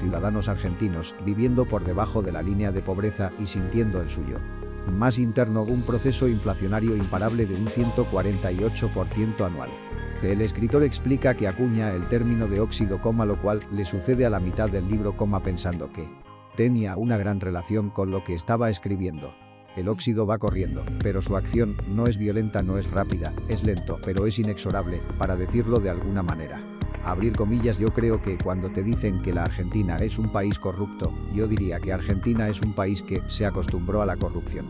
ciudadanos argentinos viviendo por debajo de la línea de pobreza y sintiendo el suyo. Más interno, un proceso inflacionario imparable de un 148% anual. El escritor explica que acuña el término de óxido, lo cual le sucede a la mitad del libro, pensando que tenía una gran relación con lo que estaba escribiendo. El óxido va corriendo, pero su acción no es violenta, no es rápida, es lento, pero es inexorable, para decirlo de alguna manera. Abrir comillas, yo creo que cuando te dicen que la Argentina es un país corrupto, yo diría que Argentina es un país que se acostumbró a la corrupción.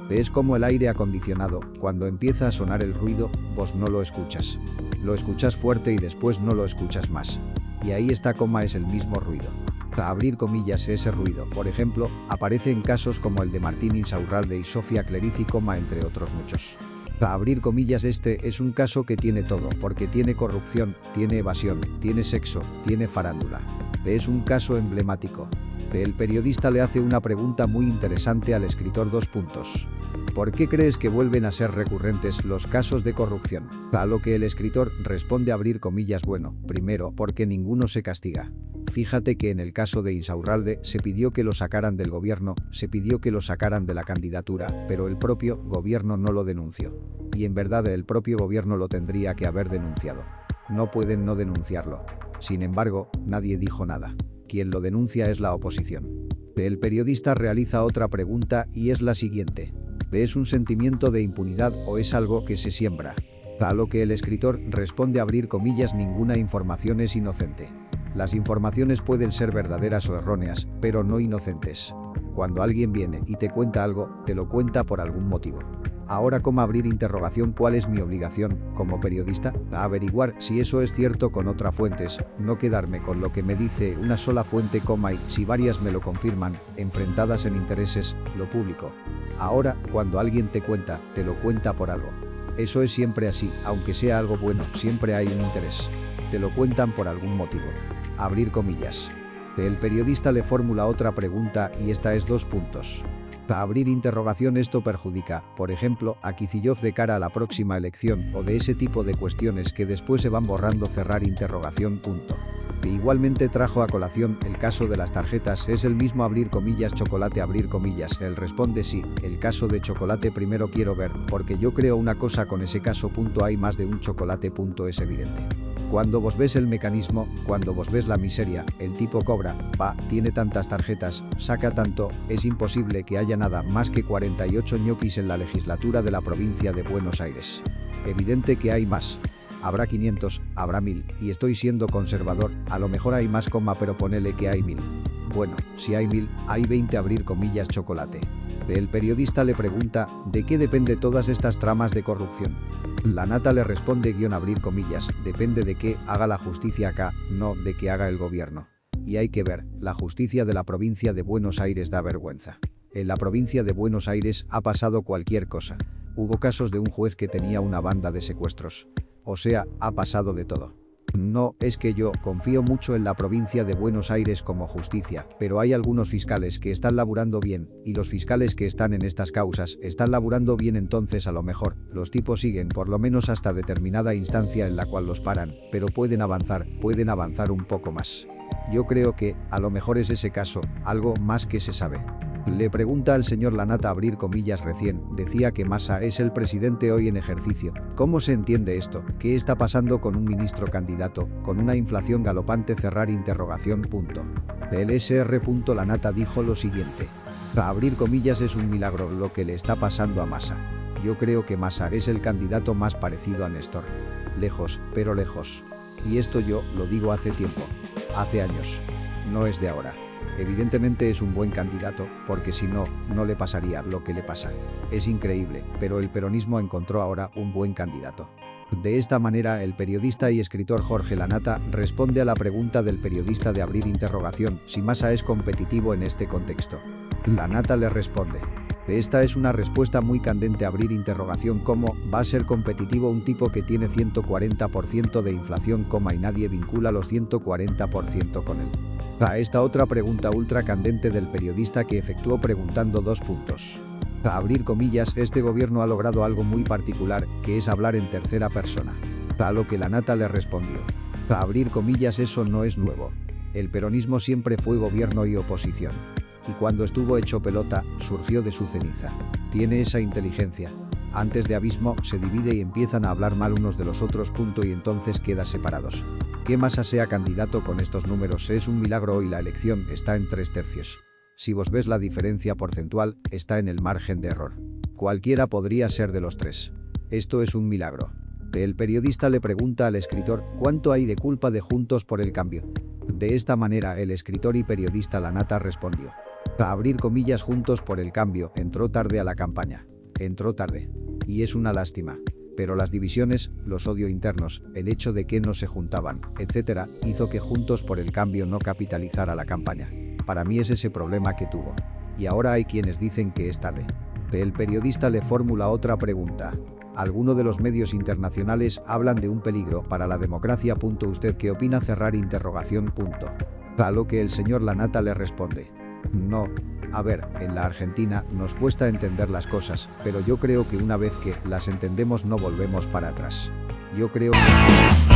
Es como el aire acondicionado, cuando empieza a sonar el ruido, vos no lo escuchas. Lo escuchas fuerte y después no lo escuchas más. Y ahí está, es el mismo ruido. Abrir comillas, ese ruido, por ejemplo, aparece en casos como el de Martín Insaurralde y Sofía Clerici, entre otros muchos. Abrir comillas, este es un caso que tiene todo, porque tiene corrupción, tiene evasión, tiene sexo, tiene farándula. Es un caso emblemático. El periodista le hace una pregunta muy interesante al escritor. ¿Por qué crees que vuelven a ser recurrentes los casos de corrupción? A lo que el escritor responde, abrir comillas, bueno, primero, porque ninguno se castiga. Fíjate que en el caso de Insaurralde se pidió que lo sacaran del gobierno, se pidió que lo sacaran de la candidatura, pero el propio gobierno no lo denunció. Y en verdad el propio gobierno lo tendría que haber denunciado. No pueden no denunciarlo. Sin embargo, nadie dijo nada. Quien lo denuncia es la oposición. El periodista realiza otra pregunta y es la siguiente. ¿Es un sentimiento de impunidad o es algo que se siembra? A lo que el escritor responde, abrir comillas, ninguna información es inocente. Las informaciones pueden ser verdaderas o erróneas, pero no inocentes. Cuando alguien viene y te cuenta algo, te lo cuenta por algún motivo. Ahora, abrir interrogación, ¿cuál es mi obligación, como periodista? A averiguar si eso es cierto con otras fuentes, no quedarme con lo que me dice una sola fuente, y si varias me lo confirman, enfrentadas en intereses, lo publico. Ahora, cuando alguien te cuenta, te lo cuenta por algo. Eso es siempre así, aunque sea algo bueno, siempre hay un interés. Te lo cuentan por algún motivo. Abrir comillas. El periodista le formula otra pregunta y esta es abrir interrogación, ¿esto perjudica, por ejemplo, a Kicillof de cara a la próxima elección o de ese tipo de cuestiones que después se van borrando? Cerrar interrogación. Que igualmente trajo a colación el caso de las tarjetas, ¿es el mismo, abrir comillas, Chocolate? Abrir comillas, él responde sí, el caso de Chocolate primero quiero ver, porque yo creo una cosa con ese caso. Hay más de un Chocolate. Es evidente. Cuando vos ves el mecanismo, cuando vos ves la miseria, el tipo cobra, tiene tantas tarjetas, saca tanto, es imposible que haya nada más que 48 ñoquis en la legislatura de la provincia de Buenos Aires. Evidente que hay más. Habrá 500, habrá 1000, y estoy siendo conservador, a lo mejor hay más, pero ponele que hay 1000. Bueno, si hay 1000, hay 20, abrir comillas, Chocolate. El periodista le pregunta, ¿de qué depende todas estas tramas de corrupción? La Nata le responde, abrir comillas, depende de qué haga la justicia acá, no de qué haga el gobierno. Y hay que ver, la justicia de la provincia de Buenos Aires da vergüenza. En la provincia de Buenos Aires ha pasado cualquier cosa. Hubo casos de un juez que tenía una banda de secuestros. O sea, ha pasado de todo. No, es que yo confío mucho en la provincia de Buenos Aires como justicia, pero hay algunos fiscales que están laburando bien, y los fiscales que están en estas causas están laburando bien, entonces a lo mejor los tipos siguen por lo menos hasta determinada instancia en la cual los paran, pero pueden avanzar un poco más. Yo creo que, a lo mejor es ese caso, algo más que se sabe. Le pregunta al señor La Nata, abrir comillas, recién decía que Massa es el presidente hoy en ejercicio. ¿Cómo se entiende esto? ¿Qué está pasando con un ministro candidato, con una inflación galopante? Cerrar interrogación. El SR. La Nata dijo lo siguiente. Abrir comillas, es un milagro lo que le está pasando a Massa. Yo creo que Massa es el candidato más parecido a Néstor. Lejos, pero lejos. Y esto yo lo digo hace tiempo. Hace años. No es de ahora. Evidentemente es un buen candidato, porque si no, no le pasaría lo que le pasa. Es increíble, pero el peronismo encontró ahora un buen candidato. De esta manera, el periodista y escritor Jorge La Nata responde a la pregunta del periodista de abrir interrogación, si Massa es competitivo en este contexto. La Nata le responde. Esta es una respuesta muy candente, abrir interrogación, ¿cómo va a ser competitivo un tipo que tiene 140% de inflación, y nadie vincula los 140% con él? A esta otra pregunta ultra candente del periodista que efectuó preguntando abrir comillas, este gobierno ha logrado algo muy particular, que es hablar en tercera persona. A lo que La Nata le respondió. Abrir comillas, eso no es nuevo. El peronismo siempre fue gobierno y oposición. Y cuando estuvo hecho pelota, surgió de su ceniza. Tiene esa inteligencia. Antes de abismo, se divide y empiezan a hablar mal unos de los otros. Y entonces queda separados. Que Massa sea candidato con estos números es un milagro y la elección está en 3/3. Si vos ves la diferencia porcentual, está en el margen de error. Cualquiera podría ser de los tres. Esto es un milagro. El periodista le pregunta al escritor cuánto hay de culpa de Juntos por el Cambio. De esta manera el escritor y periodista Lanata respondió. A abrir comillas, Juntos por el Cambio entró tarde a la campaña. Entró tarde. Y es una lástima. Pero las divisiones, los odios internos, el hecho de que no se juntaban, etc., hizo que Juntos por el Cambio no capitalizara la campaña. Para mí es ese problema que tuvo. Y ahora hay quienes dicen que es tarde. El periodista le formula otra pregunta. Algunos de los medios internacionales hablan de un peligro para la democracia. ¿Usted qué opina? A lo que el señor Lanata le responde. No. A ver, en la Argentina nos cuesta entender las cosas, pero yo creo que una vez que las entendemos no volvemos para atrás. Yo creo que...